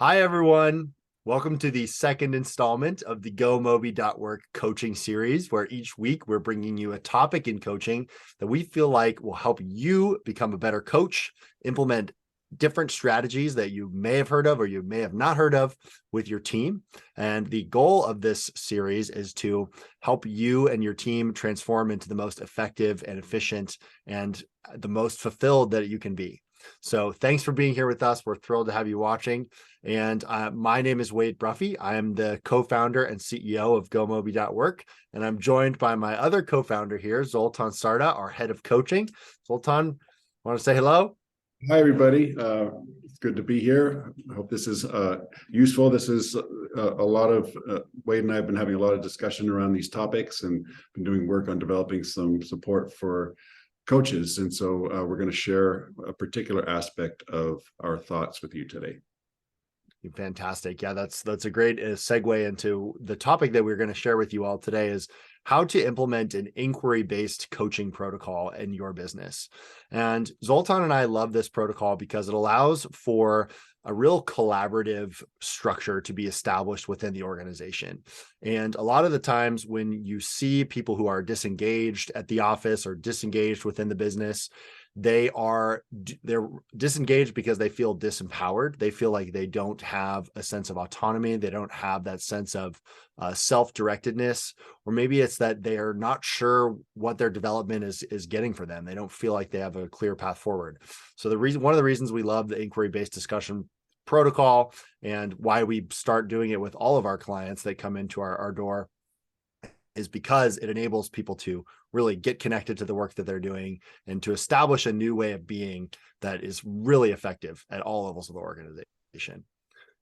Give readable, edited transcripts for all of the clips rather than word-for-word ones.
Hi, everyone. Welcome to the second installment of the GoMobi.work coaching series, where each week we're bringing you a topic in coaching that we feel like will help you become a better coach, implement different strategies that you may have heard of or you may have not heard of with your team. And the goal of this series is to help you and your team transform into the most effective and efficient and the most fulfilled that you can be. So thanks for being here with us. We're thrilled to have you watching. And my name is Wade Bruffy. I am the co-founder and CEO of GoMobi.work. And I'm joined by my other co-founder here, Zoltan Sarda, our head of coaching. Zoltan, want to say hello? Hi, everybody. It's good to be here. I hope this is useful. This is a lot of Wade and I have been having a lot of discussion around these topics and been doing work on developing some support for coaches. And so we're going to share a particular aspect of our thoughts with you today. Fantastic. Yeah, that's a great segue into the topic that we're going to share with you all today is how to implement an inquiry-based coaching protocol in your business. And Zoltan and I love this protocol because it allows for a real collaborative structure to be established within the organization. And a lot of the times when you see people who are disengaged at the office or disengaged within the business, they're disengaged because they feel disempowered. They feel like they don't have a sense of autonomy. They don't have that sense of self-directedness, or maybe it's that they're not sure what their development is getting for them. They don't feel like they have a clear path forward. So one of the reasons we love the inquiry-based discussion protocol and why we start doing it with all of our clients that come into our door is because it enables people to really get connected to the work that they're doing and to establish a new way of being that is really effective at all levels of the organization.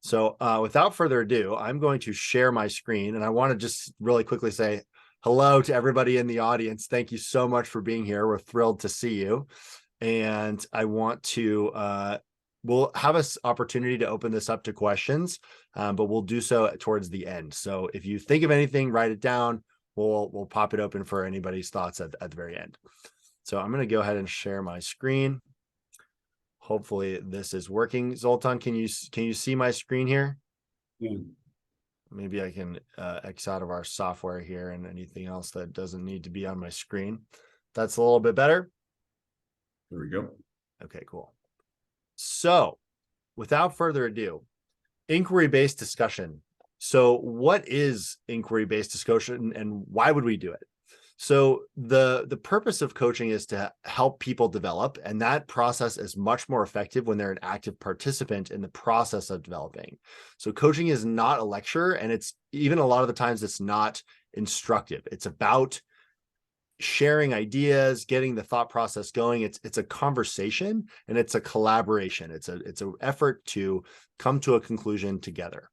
So without further ado, I'm going to share my screen, and I want to just really quickly say hello to everybody in the audience. Thank you so much for being here. We're thrilled to see you. And I want to we'll have an opportunity to open this up to questions, but we'll do so towards the end. So if you think of anything, write it down. We'll pop it open for anybody's thoughts at the very end. So I'm going to go ahead and share my screen. Hopefully this is working. Zoltan, can you see my screen here? Yeah. Maybe I can X out of our software here and anything else that doesn't need to be on my screen. That's a little bit better. There we go. Okay, cool. So without further ado, inquiry-based discussion. So what is inquiry-based discussion and why would we do it? So the purpose of coaching is to help people develop, and that process is much more effective when they're an active participant in the process of developing. So coaching is not a lecture, and it's even a lot of the times it's not instructive. It's about sharing ideas, getting the thought process going. It's a conversation and it's a collaboration. It's an effort to come to a conclusion together.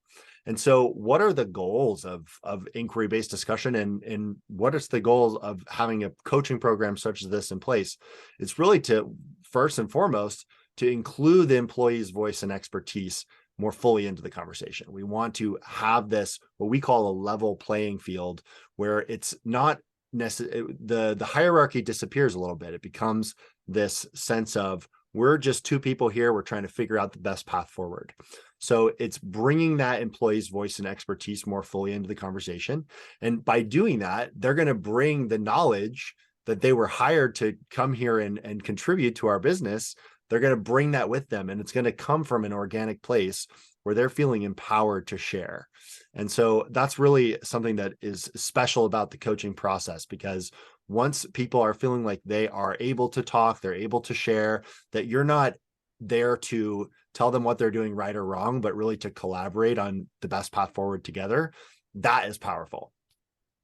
And so what are the goals of inquiry-based discussion and what is the goals of having a coaching program such as this in place? It's really to, first and foremost, to include the employee's voice and expertise more fully into the conversation. We want to have this, what we call a level playing field, where it's not the hierarchy disappears a little bit. It becomes this sense of we're just two people here. We're trying to figure out the best path forward. So it's bringing that employee's voice and expertise more fully into the conversation. And by doing that, they're going to bring the knowledge that they were hired to come here and contribute to our business. They're going to bring that with them, and it's going to come from an organic place where they're feeling empowered to share. And so that's really something that is special about the coaching process, because once people are feeling like they are able to talk, they're able to share, that you're not there to tell them what they're doing right or wrong, but really to collaborate on the best path forward together, that is powerful.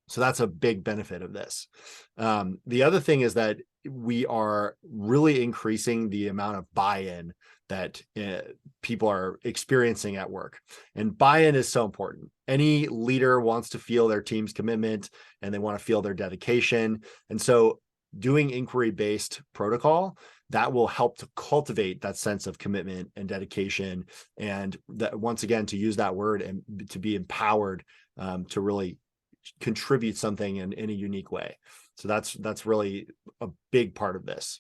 So that's a big benefit of this. The other thing is that we are really increasing the amount of buy-in that people are experiencing at work. And buy-in is so important. Any leader wants to feel their team's commitment and they want to feel their dedication. And so doing inquiry-based protocol, that will help to cultivate that sense of commitment and dedication. And that, once again, to use that word and to be empowered to really contribute something in a unique way. So that's really a big part of this.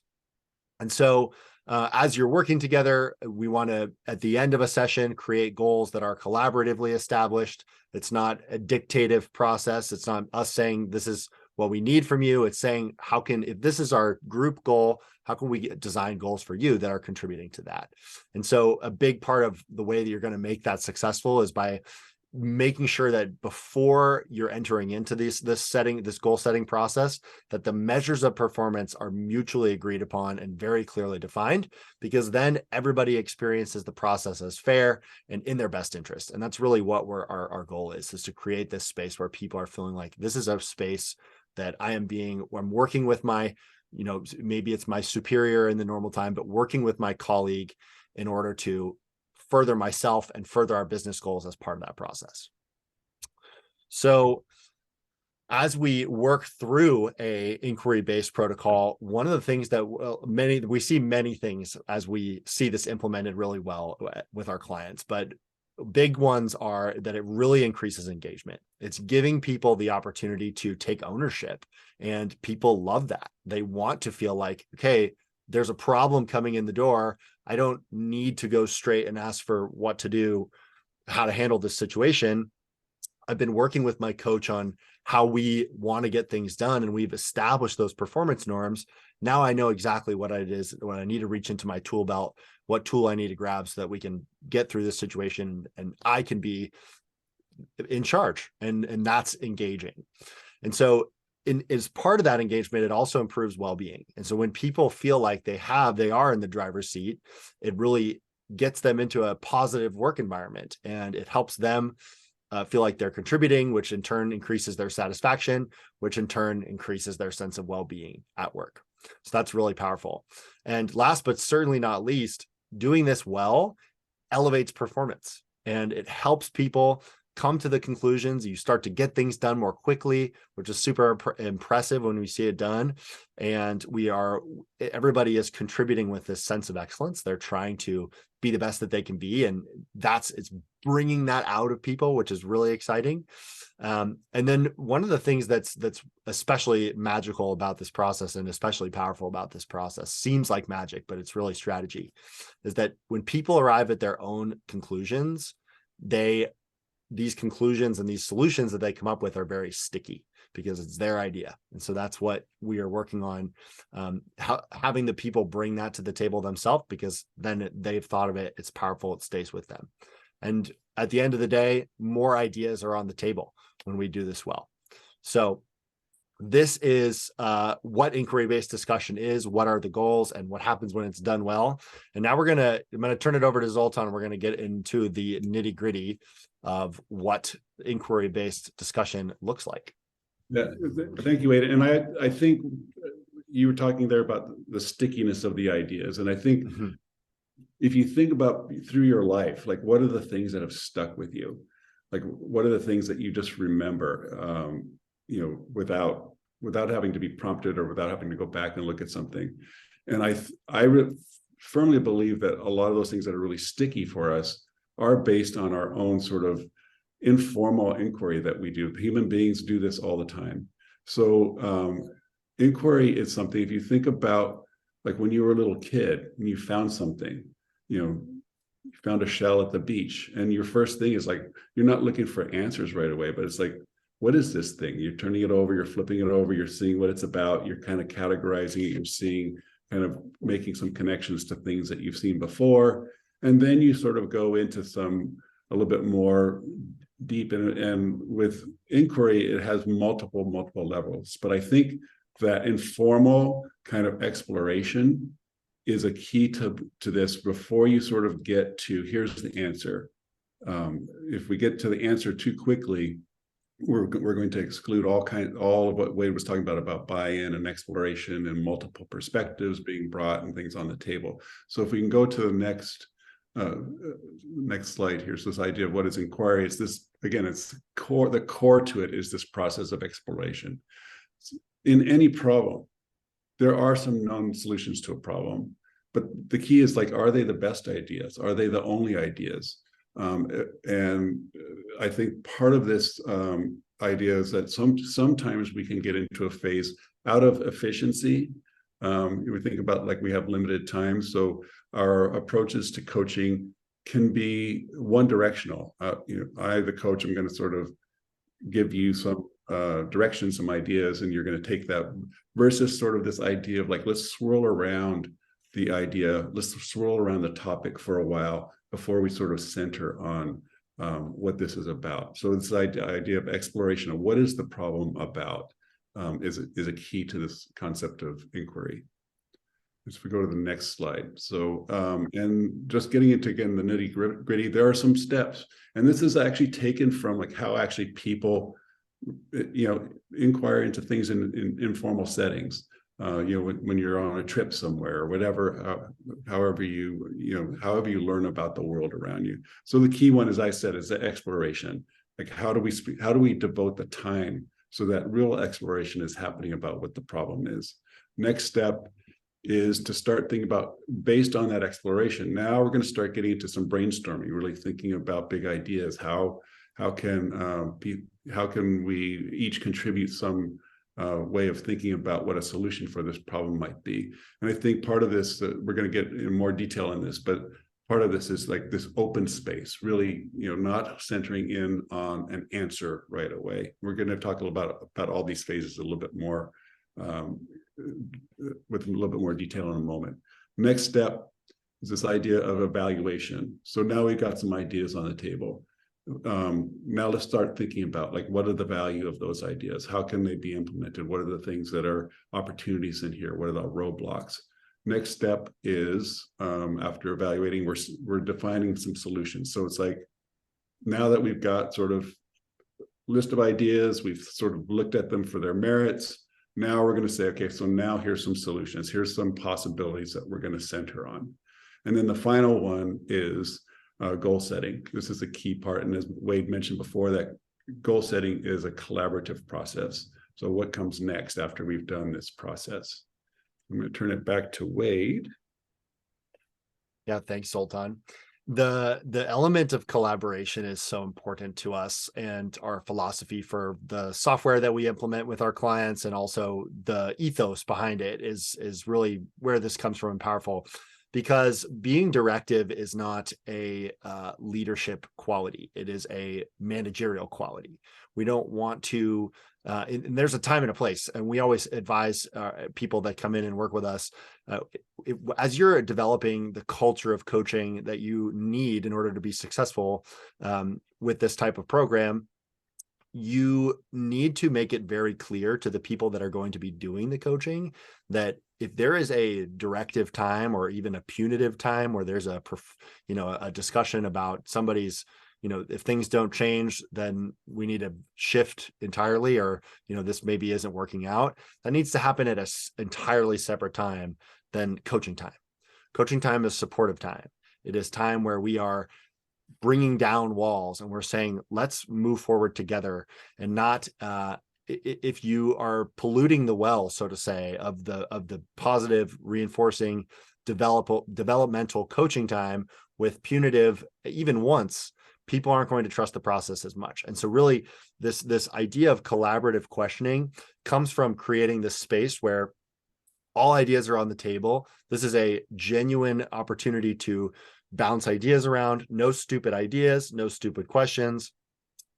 And so As you're working together, we want to, at the end of a session, create goals that are collaboratively established. It's not a dictative process. It's not us saying this is what we need from you. It's saying, if this is our group goal, how can we design goals for you that are contributing to that? And so a big part of the way that you're going to make that successful is by making sure that before you're entering into this goal setting process, that the measures of performance are mutually agreed upon and very clearly defined, because then everybody experiences the process as fair and in their best interest. And that's really what our goal is to create this space where people are feeling like this is a space that I'm working with my, maybe it's my superior in the normal time, but working with my colleague in order to further myself and further our business goals as part of that process. So as we work through a inquiry-based protocol, one of the things that we see many things as we see this implemented really well with our clients, but big ones are that it really increases engagement. It's giving people the opportunity to take ownership, and people love that. They want to feel like, okay, there's a problem coming in the door. I don't need to go straight and ask for what to do, how to handle this situation. I've been working with my coach on how we want to get things done, and we've established those performance norms. Now I know exactly what it is, when I need to reach into my tool belt, what tool I need to grab so that we can get through this situation and I can be in charge. And that's engaging. And so as part of that engagement, it also improves well-being. And so when people feel like they are in the driver's seat, it really gets them into a positive work environment, and it helps them feel like they're contributing, which in turn increases their satisfaction, which in turn increases their sense of well-being at work. So that's really powerful. And last but certainly not least, doing this well elevates performance, and it helps people come to the conclusions. You start to get things done more quickly, which is super impressive when we see it done. And everybody is contributing with this sense of excellence. They're trying to be the best that they can be. And it's bringing that out of people, which is really exciting. And then one of the things that's especially magical about this process, and especially powerful about this process, seems like magic, but it's really strategy, is that when people arrive at their own conclusions, these conclusions and these solutions that they come up with are very sticky because it's their idea. And so that's what we are working on, having the people bring that to the table themselves, because then they've thought of it, it's powerful, it stays with them. And at the end of the day, more ideas are on the table when we do this well. So this is what inquiry-based discussion is, what are the goals, and what happens when it's done well. And now I'm going to turn it over to Zoltan. We're going to get into the nitty-gritty of what inquiry-based discussion looks like. Yeah, thank you, Wade. And I think you were talking there about the stickiness of the ideas. And I think if you think about through your life, like what are the things that have stuck with you? Like what are the things that you just remember, without having to be prompted or without having to go back and look at something. And I firmly believe that a lot of those things that are really sticky for us are based on our own sort of informal inquiry that we do. Human beings do this all the time. So inquiry is something, if you think about like when you were a little kid and you found something, you found a shell at the beach, and your first thing is like, you're not looking for answers right away, but it's like, what is this thing? You're turning it over, you're flipping it over, you're seeing what it's about, you're kind of categorizing it, you're seeing, kind of making some connections to things that you've seen before. And then you sort of go into a little bit more deep, and with inquiry, it has multiple levels. But I think that informal kind of exploration is a key to this before you sort of get to, here's the answer. If we get to the answer too quickly, we're going to exclude all of what Wade was talking about buy-in and exploration and multiple perspectives being brought and things on the table. So if we can go to the next slide here. So this idea of what is inquiry, it's this, again, it's the core to it is this process of exploration. In any problem, there are some known solutions to a problem, but the key is like, are they the best ideas? Are they the only ideas? And I think part of this idea is that sometimes we can get into a phase out of efficiency We think about like we have limited time, so our approaches to coaching can be one directional. I, the coach, I'm going to sort of give you some direction, some ideas, and you're going to take that, versus sort of this idea of like, let's swirl around the idea, let's swirl around the topic for a while before we sort of center on what this is about. So this idea of exploration of what is the problem about is a key to this concept of inquiry. If we go to the next slide. So, and just getting into, again, the nitty gritty, there are some steps. And this is actually taken from like how actually people, inquire into things in informal settings. When you're on a trip somewhere or whatever, however you learn about the world around you. So the key one, as I said, is the exploration. Like, how do we devote the time so that real exploration is happening about what the problem is? Next step is to start thinking about, based on that exploration, now we're going to start getting into some brainstorming, really thinking about big ideas. How can we each contribute some way of thinking about what a solution for this problem might be? And I think part of this, we're going to get in more detail on this, but part of this is like this open space, really, not centering in on an answer right away. We're going to talk a little about all these phases a little bit more with a little bit more detail in a moment. Next step is this idea of evaluation. So now we've got some ideas on the table. Now let's start thinking about, like, what are the value of those ideas? How can they be implemented? What are the things that are opportunities in here? What are the roadblocks? Next step is, after evaluating, we're defining some solutions. So it's like, now that we've got sort of list of ideas, we've sort of looked at them for their merits. Now we're going to say, okay, so now here's some solutions. Here's some possibilities that we're going to center on. And then the final one is goal setting. This is a key part. And as Wade mentioned before, that goal setting is a collaborative process. So what comes next after we've done this process? I'm going to turn it back to Wade. Yeah, thanks, Sultan. The element of collaboration is so important to us and our philosophy for the software that we implement with our clients, and also the ethos behind it is really where this comes from and powerful, because being directive is not a leadership quality. It is a managerial quality. We don't want to, and there's a time and a place, and we always advise people that come in and work with us, as you're developing the culture of coaching that you need in order to be successful with this type of program, you need to make it very clear to the people that are going to be doing the coaching that if there is a directive time or even a punitive time where there's a discussion about somebody's, if things don't change, then we need to shift entirely, or, this maybe isn't working out. That needs to happen at an entirely separate time than coaching time. Coaching time is supportive time. It is time where we are bringing down walls and we're saying, let's move forward together, and not, if you are polluting the well, so to say, of the positive reinforcing developmental coaching time with punitive, even once, people aren't going to trust the process as much. And so really this idea of collaborative questioning comes from creating this space where all ideas are on the table. This is a genuine opportunity to bounce ideas around. No stupid ideas, no stupid questions.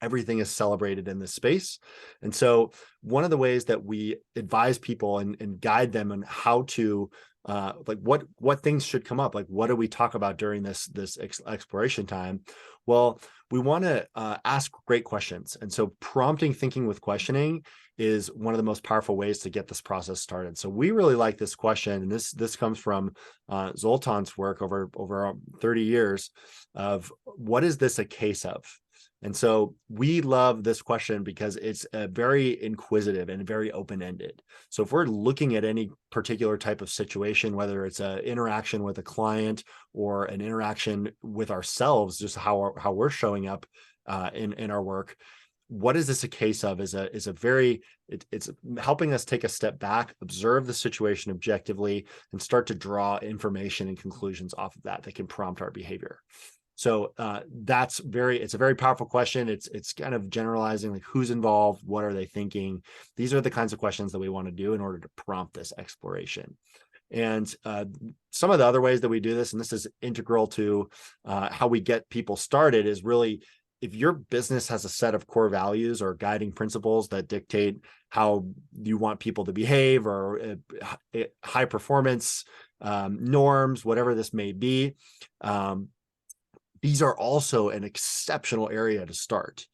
Everything is celebrated in this space. And so one of the ways that we advise people and guide them on how to like what things should come up, like what do we talk about during this exploration time? Well, we want to ask great questions. And so prompting thinking with questioning is one of the most powerful ways to get this process started. So we really like this question, and this comes from Zoltan's work over 30 years of what is this a case of? And so we love this question because it's very inquisitive and very open-ended. So if we're looking at any particular type of situation, whether it's an interaction with a client or an interaction with ourselves, just how we're showing up in our work, what is this a case of is it's helping us take a step back, observe the situation objectively, and start to draw information and conclusions off of that can prompt our behavior. So it's a very powerful question. It's kind of generalizing, like who's involved, what are they thinking? These are the kinds of questions that we want to do in order to prompt this exploration. And some of the other ways that we do this, and this is integral to how we get people started, is really, if your business has a set of core values or guiding principles that dictate how you want people to behave, or high performance norms, whatever this may be, these are also an exceptional area to start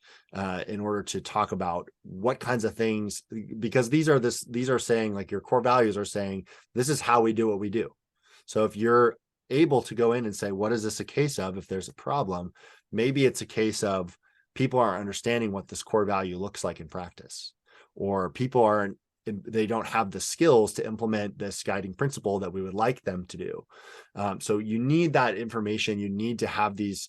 in order to talk about what kinds of things, because these are saying, like, your core values are saying, this is how we do what we do. So if you're able to go in and say, what is this a case of? If there's a problem, maybe it's a case of people aren't understanding what this core value looks like in practice, or they don't have the skills to implement this guiding principle that we would like them to do. So you need that information. You need to have these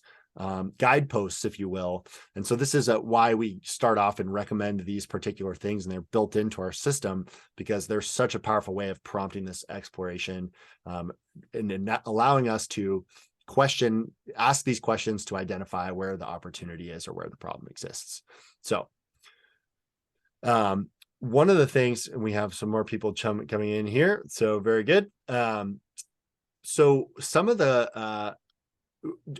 guideposts, if you will. And so this is why we start off and recommend these particular things, and they're built into our system because they're such a powerful way of prompting this exploration, and allowing us to ask these questions to identify where the opportunity is or where the problem exists. So one of the things, and we have some more people coming in here, so very good. So some of the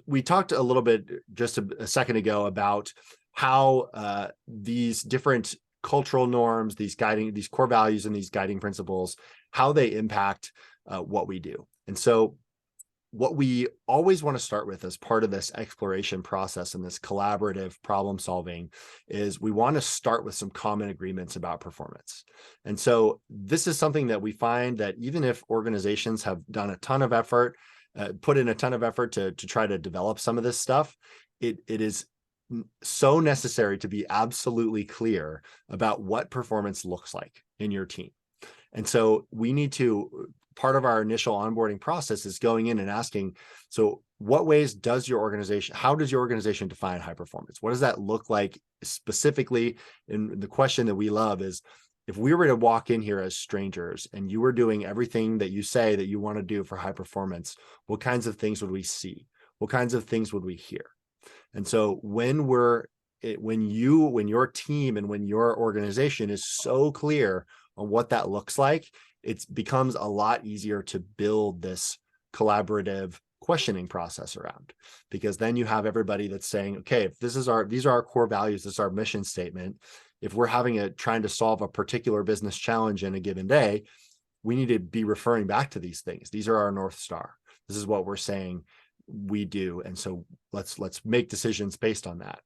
we talked a little bit just a second ago about how these different cultural norms, these core values and these guiding principles, how they impact what we do. And so what we always want to start with as part of this exploration process and this collaborative problem solving is we want to start with some common agreements about performance. And so this is something that we find that even if organizations have done a ton of effort, put in a ton of effort to try to develop some of this stuff, it is so necessary to be absolutely clear about what performance looks like in your team. And so we need to, part of our initial onboarding process is going in and asking, so what ways does your organization, how does your organization define high performance? What does that look like specifically? And the question that we love is, if we were to walk in here as strangers and you were doing everything that you say that you want to do for high performance, what kinds of things would we see? What kinds of things would we hear? And so when your team and when your organization is so clear on what that looks like, it becomes a lot easier to build this collaborative questioning process around, because then you have everybody that's saying, okay, if these are our core values, this is our mission statement. If we're trying to solve a particular business challenge in a given day, we need to be referring back to these things. These are our North Star. This is what we're saying we do. And so let's make decisions based on that.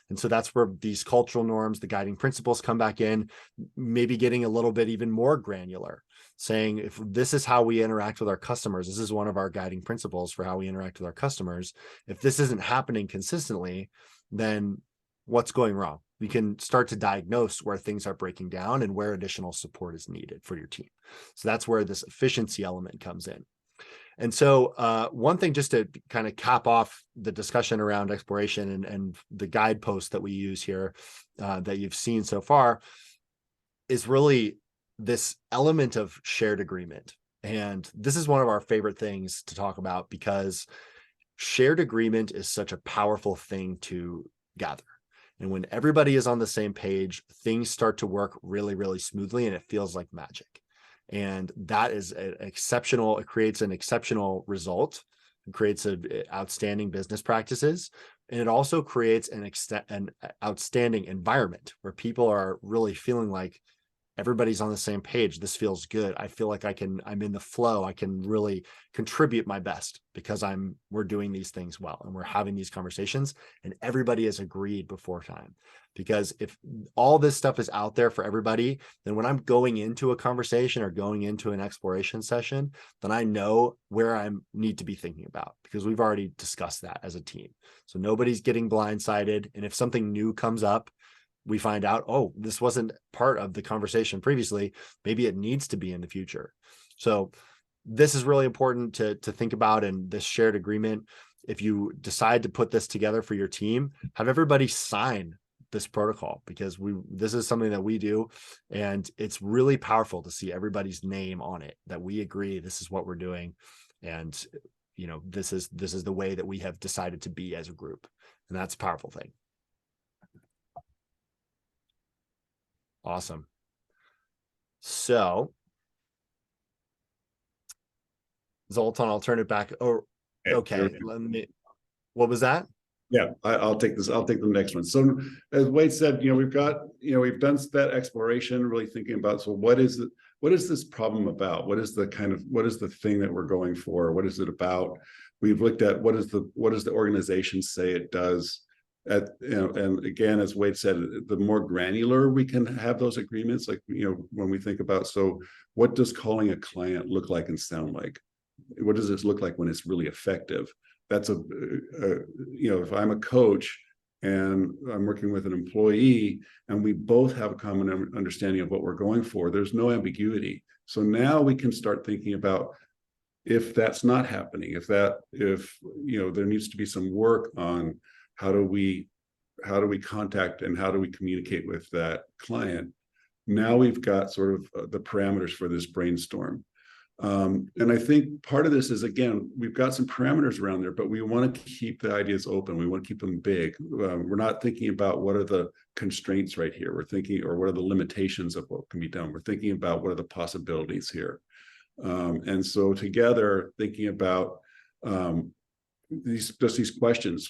And so that's where these cultural norms, the guiding principles come back in, maybe getting a little bit even more granular, saying, if this is how we interact with our customers, this is one of our guiding principles for how we interact with our customers. If this isn't happening consistently, then what's going wrong? We can start to diagnose where things are breaking down and where additional support is needed for your team. So that's where this efficiency element comes in. And so one thing, just to kind of cap off the discussion around exploration and the guideposts that we use here that you've seen so far, is really this element of shared agreement. And this is one of our favorite things to talk about, because shared agreement is such a powerful thing to gather. And when everybody is on the same page, things start to work really, really smoothly, and it feels like magic. And that is exceptional. It creates an exceptional result. It creates outstanding business practices. And it also creates an outstanding environment where people are really feeling like everybody's on the same page. This feels good. I feel like I'm in the flow. I can really contribute my best because we're doing these things well, and we're having these conversations, and everybody has agreed before time. Because if all this stuff is out there for everybody, then when I'm going into a conversation or going into an exploration session, then I know where I need to be thinking about, because we've already discussed that as a team. So nobody's getting blindsided. And if something new comes up, we find out, oh, this wasn't part of the conversation previously. Maybe it needs to be in the future. So this is really important to think about. And this shared agreement, if you decide to put this together for your team, have everybody sign this protocol, because this is something that we do, and it's really powerful to see everybody's name on it, that we agree this is what we're doing. And this is the way that we have decided to be as a group. And that's a powerful thing. Awesome. So Zoltan, I'll turn it back. Oh, okay. What was that? Yeah, I'll take this. I'll take the next one. So as Wade said, we've done that exploration, really thinking about, so what is this problem about? What is the thing that we're going for? What is it about? We've looked at what does the organization say it does. And again, as Wade said, the more granular we can have those agreements, like, when we think about, so what does calling a client look like and sound like? What does this look like when it's really effective? That's if I'm a coach and I'm working with an employee and we both have a common understanding of what we're going for, there's no ambiguity. So now we can start thinking about, if that's not happening, if there needs to be some work on how do we contact and how do we communicate with that client. Now we've got sort of the parameters for this brainstorm. And I think part of this is, again, we've got some parameters around there, but we want to keep the ideas open. We want to keep them big. We're not thinking about what are the constraints right here. We're thinking, or what are the limitations of what can be done. We're thinking about what are the possibilities here. And so together, thinking about these questions,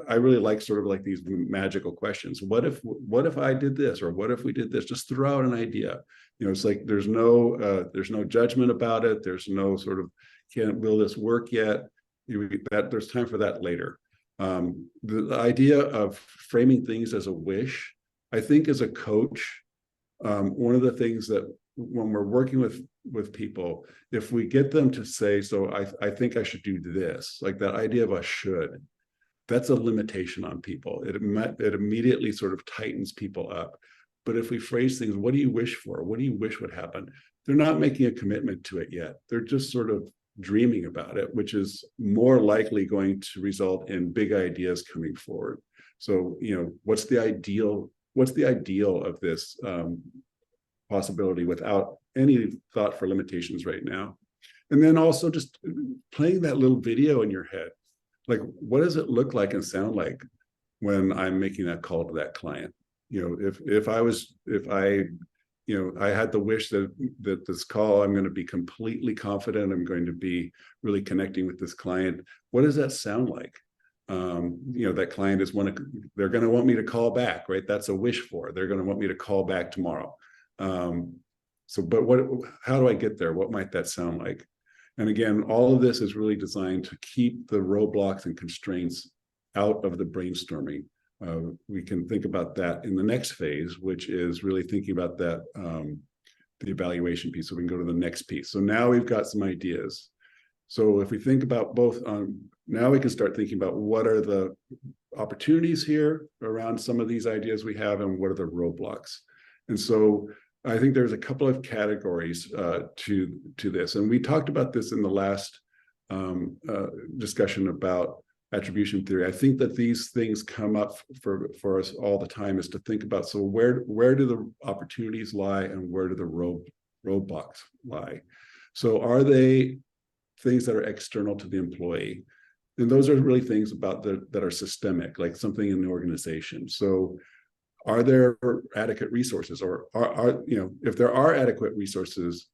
I really like sort of like these magical questions. What if I did this, or what if we did this? Just throw out an idea. It's like there's no judgment about it. There's no sort of, will this work yet? There's time for that later. The idea of framing things as a wish, I think, as a coach, one of the things that when we're working with people, if we get them to say, so I think I should do this, like that idea of a should, that's a limitation on people. It immediately sort of tightens people up. But if we phrase things, what do you wish for? What do you wish would happen? They're not making a commitment to it yet. They're just sort of dreaming about it, which is more likely going to result in big ideas coming forward. So, what's the ideal of this possibility without any thought for limitations right now? And then also just playing that little video in your head. Like, what does it look like and sound like when I'm making that call to that client? If I had the wish that this call, I'm going to be completely confident, I'm going to be really connecting with this client, what does that sound like? That client they're going to want me to call back, right? That's a wish for. They're going to want me to call back tomorrow. But how do I get there? What might that sound like? And again, all of this is really designed to keep the roadblocks and constraints out of the brainstorming. We can think about that in the next phase, which is really thinking about that, the evaluation piece. So we can go to the next piece. So now we've got some ideas. So if we think about both, now we can start thinking about what are the opportunities here around some of these ideas we have, and what are the roadblocks. And so I think there's a couple of categories to this. And we talked about this in the last discussion about attribution theory. I think that these things come up for us all the time, is to think about, so where do the opportunities lie and where do the roadblocks lie? So are they things that are external to the employee? And those are really things that are systemic, like something in the organization. So are there adequate resources, or if there are adequate resources,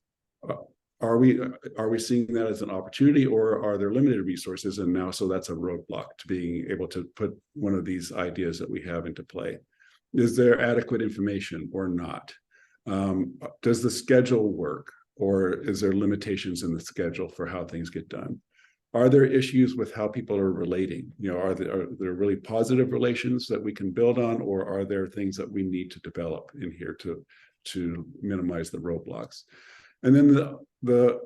are we seeing that as an opportunity, or are there limited resources? And now, so that's a roadblock to being able to put one of these ideas that we have into play. Is there adequate information or not? Does the schedule work, or is there limitations in the schedule for how things get done? Are there issues with how people are relating? Are there really positive relations that we can build on, or are there things that we need to develop in here to minimize the roadblocks? And then the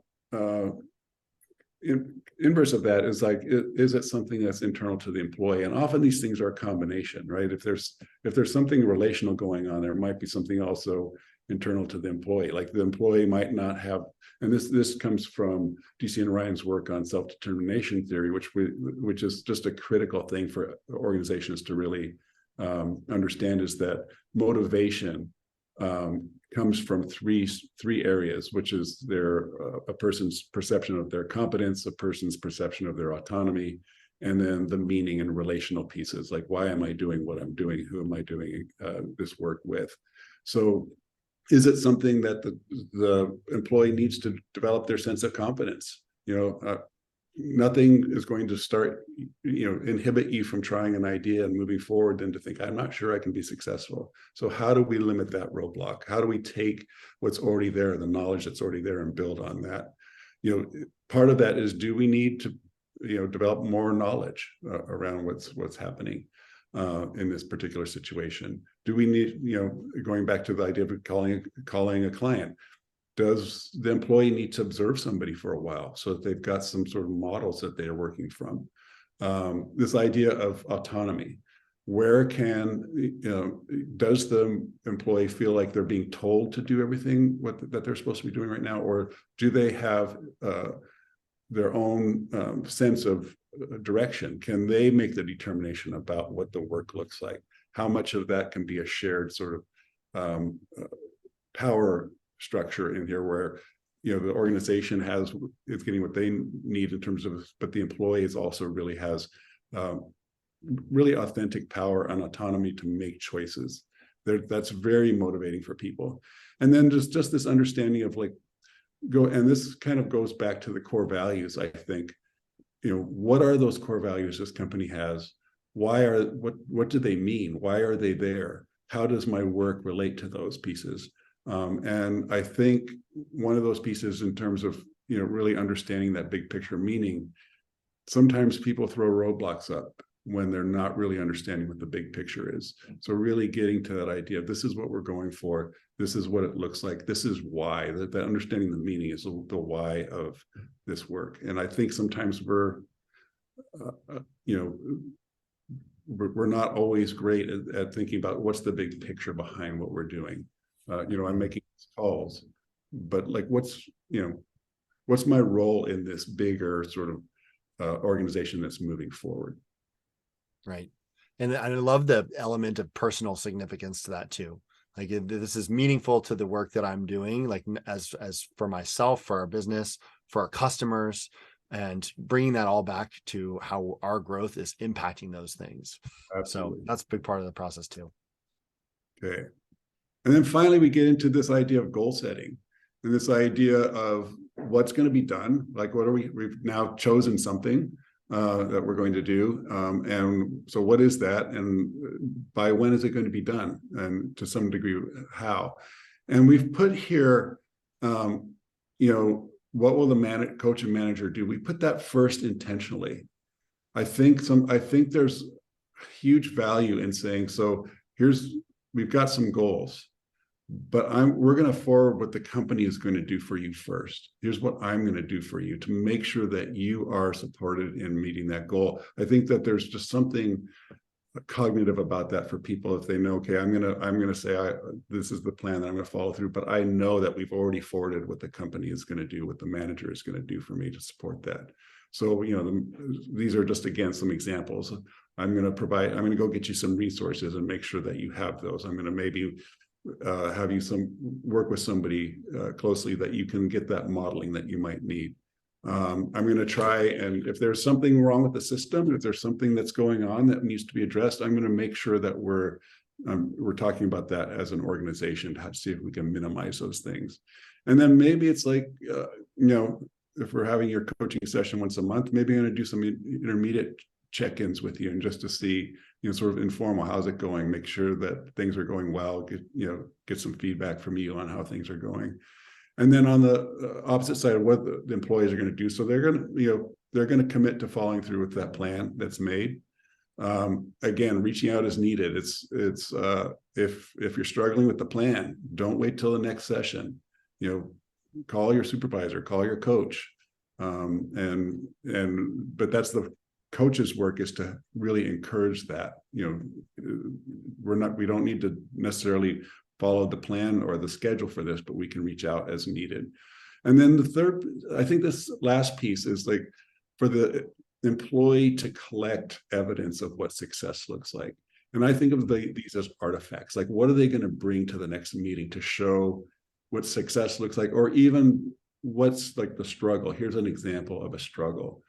inverse of that is like, is it something that's internal to the employee? And often these things are a combination, right? If there's something relational going on, there might be something also internal to the employee. Like the employee might not have, and this comes from DC and Ryan's work on self-determination theory, which is just a critical thing for organizations to really understand, is that motivation comes from three areas, which is their a person's perception of their competence, a person's perception of their autonomy, and then the meaning and relational pieces, like why am I doing what I'm doing, who am I doing this work with. So is it something that the employee needs to develop their sense of competence? Nothing is going to start, inhibit you from trying an idea and moving forward than to think, I'm not sure I can be successful. So how do we limit that roadblock? How do we take what's already there, the knowledge that's already there, and build on that? Part of that is, do we need to, develop more knowledge around what's happening in this particular situation? Do we need, going back to the idea of calling a client, does the employee need to observe somebody for a while so that they've got some sort of models that they're working from? This idea of autonomy, where does the employee feel like they're being told to do everything that they're supposed to be doing right now, or do they have their own sense of direction? Can they make the determination about what the work looks like? How much of that can be a shared sort of power structure in here, where the organization is getting what they need in terms of, but the employees also really has really authentic power and autonomy to make choices. That's very motivating for people. And then just this understanding of and this kind of goes back to the core values, I think. What are those core values this company has? What do they mean? Why are they there? How does my work relate to those pieces? And I think one of those pieces, in terms of really understanding that big picture meaning, sometimes people throw roadblocks up when they're not really understanding what the big picture is. So really getting to that idea of, this is what we're going for, this is what it looks like, this is why. That understanding the meaning is the why of this work. And I think sometimes we're not always great at thinking about what's the big picture behind what we're doing. I'm making calls, but what's my role in this bigger sort of organization that's moving forward? Right. And I love the element of personal significance to that too. This is meaningful to the work that I'm doing, as for myself, for our business, for our customers, and bringing that all back to how our growth is impacting those things. Absolutely. So that's a big part of the process too. Okay. And then finally, we get into this idea of goal setting, and this idea of what's going to be done. We've now chosen something that we're going to do. And so what is that? And by when is it going to be done? And to some degree, how? And we've put here, what will the coach and manager do? We put that first intentionally. I think there's huge value in saying, so we've got some goals, but we're going to forward what the company is going to do for you first. Here's what I'm going to do for you to make sure that you are supported in meeting that goal. I think that there's just something cognitive about that for people. If they know, okay, I'm going to say, this is the plan that I'm going to follow through, but I know that we've already forwarded what the company is going to do, what the manager is going to do for me to support that. So, these are just, again, some examples. I'm going to go get you some resources and make sure that you have those. I'm going to maybe have you work with somebody closely that you can get that modeling that you might need. I'm going to try, and if there's something wrong with the system, if there's something that's going on that needs to be addressed, I'm going to make sure that we're talking about that as an organization to see if we can minimize those things. And then maybe it's if we're having your coaching session once a month, maybe I'm going to do some intermediate check-ins with you, and just to see, sort of informal, how's it going? Make sure that things are going well. Get some feedback from you on how things are going. And then on the opposite side of what the employees are going to do, so they're going to commit to following through with that plan that's made. Again, reaching out is needed. It's if you're struggling with the plan, don't wait till the next session. Call your supervisor, call your coach, but that's the coach's work, is to really encourage that. We don't need to necessarily follow the plan or the schedule for this, but we can reach out as needed. And then the third, I think this last piece is for the employee to collect evidence of what success looks like. And I think of these as artifacts. Like, what are they going to bring to the next meeting to show what success looks like, or even what's like the struggle? Here's an example of a struggle.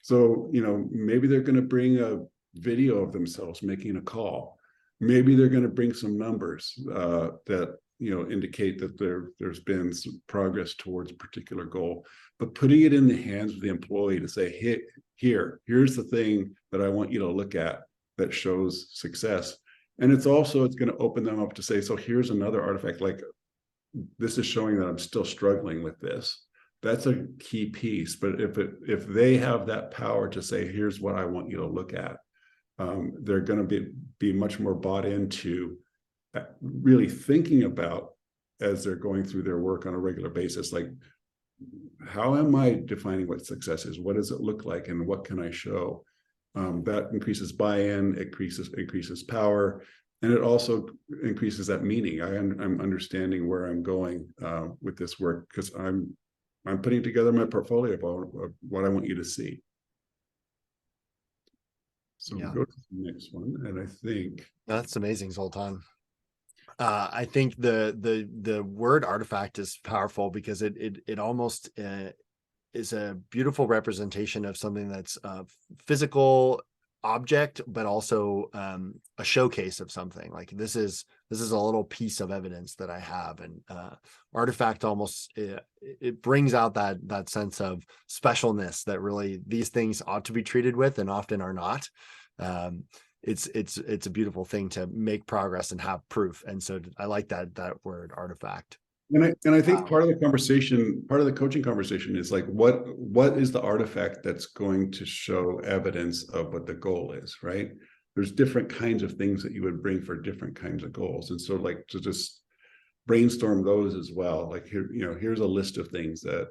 So, maybe they're going to bring a video of themselves making a call. Maybe they're going to bring some numbers that indicate that there's been some progress towards a particular goal. But putting it in the hands of the employee to say, hey, here's the thing that I want you to look at that shows success. And it's going to open them up to say, so here's another artifact, like this is showing that I'm still struggling with this. That's a key piece. But if they have that power to say, here's what I want you to look at, they're going to be much more bought into really thinking about, as they're going through their work on a regular basis, like, how am I defining what success is? What does it look like? And what can I show? That increases buy-in, increases power, and it also increases that meaning. I'm understanding where I'm going with this work, because I'm putting together my portfolio of what I want you to see. So Yeah. go to the next one, and I think That's amazing, Zoltan. I think the word artifact is powerful because it almost is a beautiful representation of something that's a physical object, but also a showcase of something. Like this is a little piece of evidence that I have, and artifact almost it brings out that sense of specialness that really these things ought to be treated with and often are not. It's a beautiful thing to make progress and have proof. And so I like that word artifact. And I think part of the conversation, part of the coaching conversation is like, what is the artifact that's going to show evidence of what the goal is, right? There's different kinds of things that you would bring for different kinds of goals. And so like to just brainstorm those as well. Like here's a list of things that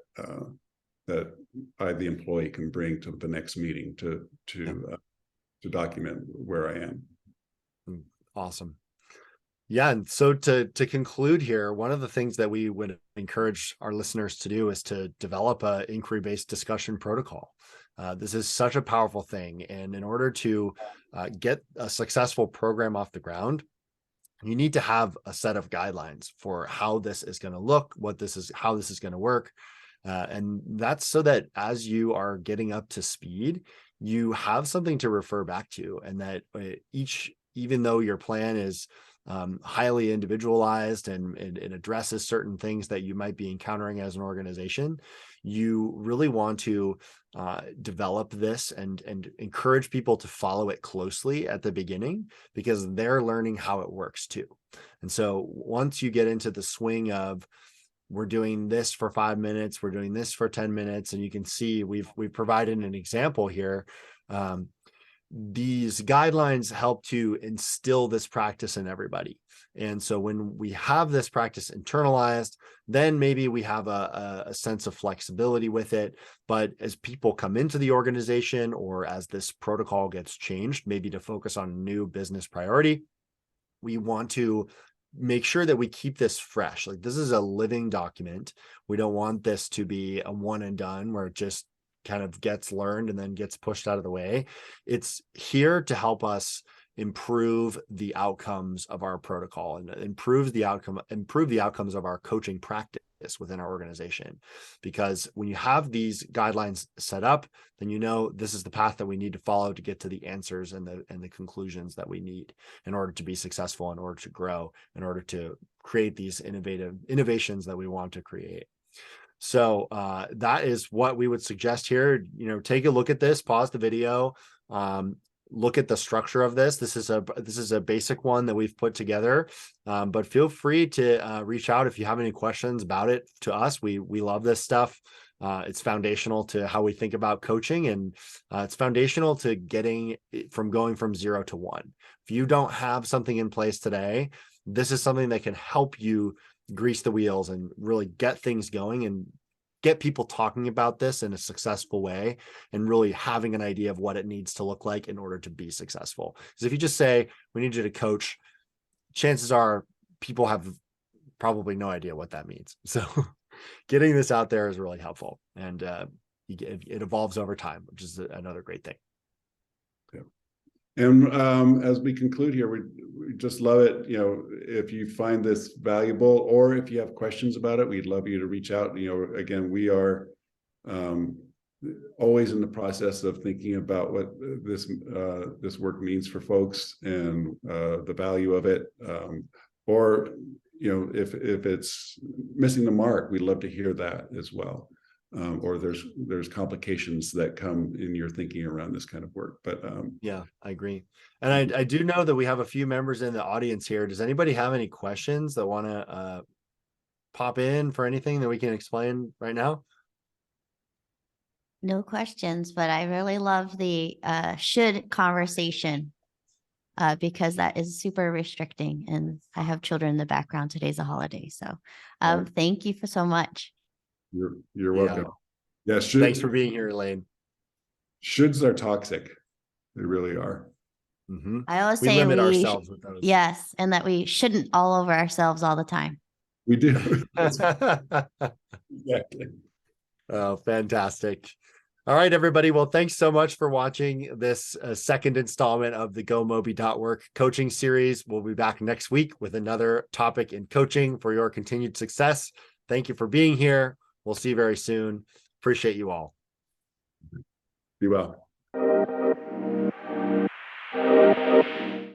the employee can bring to the next meeting to document where I am. Awesome. Yeah. And so to conclude here, one of the things that we would encourage our listeners to do is to develop a inquiry-based discussion protocol. This is such a powerful thing. And in order to get a successful program off the ground, you need to have a set of guidelines for how this is going to look, how this is going to work. And that's so that as you are getting up to speed, you have something to refer back to, and that even though your plan is highly individualized and it addresses certain things that you might be encountering as an organization, you really want to develop this and encourage people to follow it closely at the beginning, because they're learning how it works too. And so once you get into the swing of, we're doing this for 5 minutes, we're doing this for 10 minutes, and you can see we've provided an example here. These guidelines help to instill this practice in everybody. And so when we have this practice internalized, then maybe we have a sense of flexibility with it. But as people come into the organization, or as this protocol gets changed, maybe to focus on a new business priority, we want to make sure that we keep this fresh. Like this is a living document. We don't want this to be a one and done where it just kind of gets learned and then gets pushed out of the way. It's here to help us improve the outcomes of our protocol and improve the outcomes of our coaching practice within our organization. Because when you have these guidelines set up, then this is the path that we need to follow to get to the answers and the conclusions that we need in order to be successful, in order to grow, in order to create these innovations that we want to create. So that is what we would suggest here. Take a look at this, pause the video, look at the structure of this. This is a basic one that we've put together, but feel free to reach out if you have any questions about it to us. We love this stuff. It's foundational to how we think about coaching, and it's foundational to going from 0 to 1. If you don't have something in place today, this is something that can help you grease the wheels and really get things going and get people talking about this in a successful way, and really having an idea of what it needs to look like in order to be successful. Because if you just say, we need you to coach, chances are people have probably no idea what that means. So getting this out there is really helpful, and it evolves over time, which is another great thing. Yeah. And as we conclude here, we just love it. You know, if you find this valuable, or if you have questions about it, we'd love you to reach out. You know, again, we are always in the process of thinking about what this work means for folks and the value of it. Or, you know, if it's missing the mark, we'd love to hear that as well. Or there's complications that come in your thinking around this kind of work. But yeah, I agree. And I do know that we have a few members in the audience here. Does anybody have any questions that want to pop in for anything that we can explain right now? No questions, but I really love the should conversation because that is super restricting. And I have children in the background. Today's a holiday. So thank you for so much. You're welcome. Yeah, Thanks for being here, Elaine. Shoulds are toxic. They really are. Mm-hmm. I always We say limit ourselves with those. Yes, and that we shouldn't all over ourselves all the time. We do. Exactly. Oh, fantastic. All right, everybody. Well, thanks so much for watching this second installment of the GoMobi.work coaching series. We'll be back next week with another topic in coaching for your continued success. Thank you for being here. We'll see you very soon. Appreciate you all. Be well.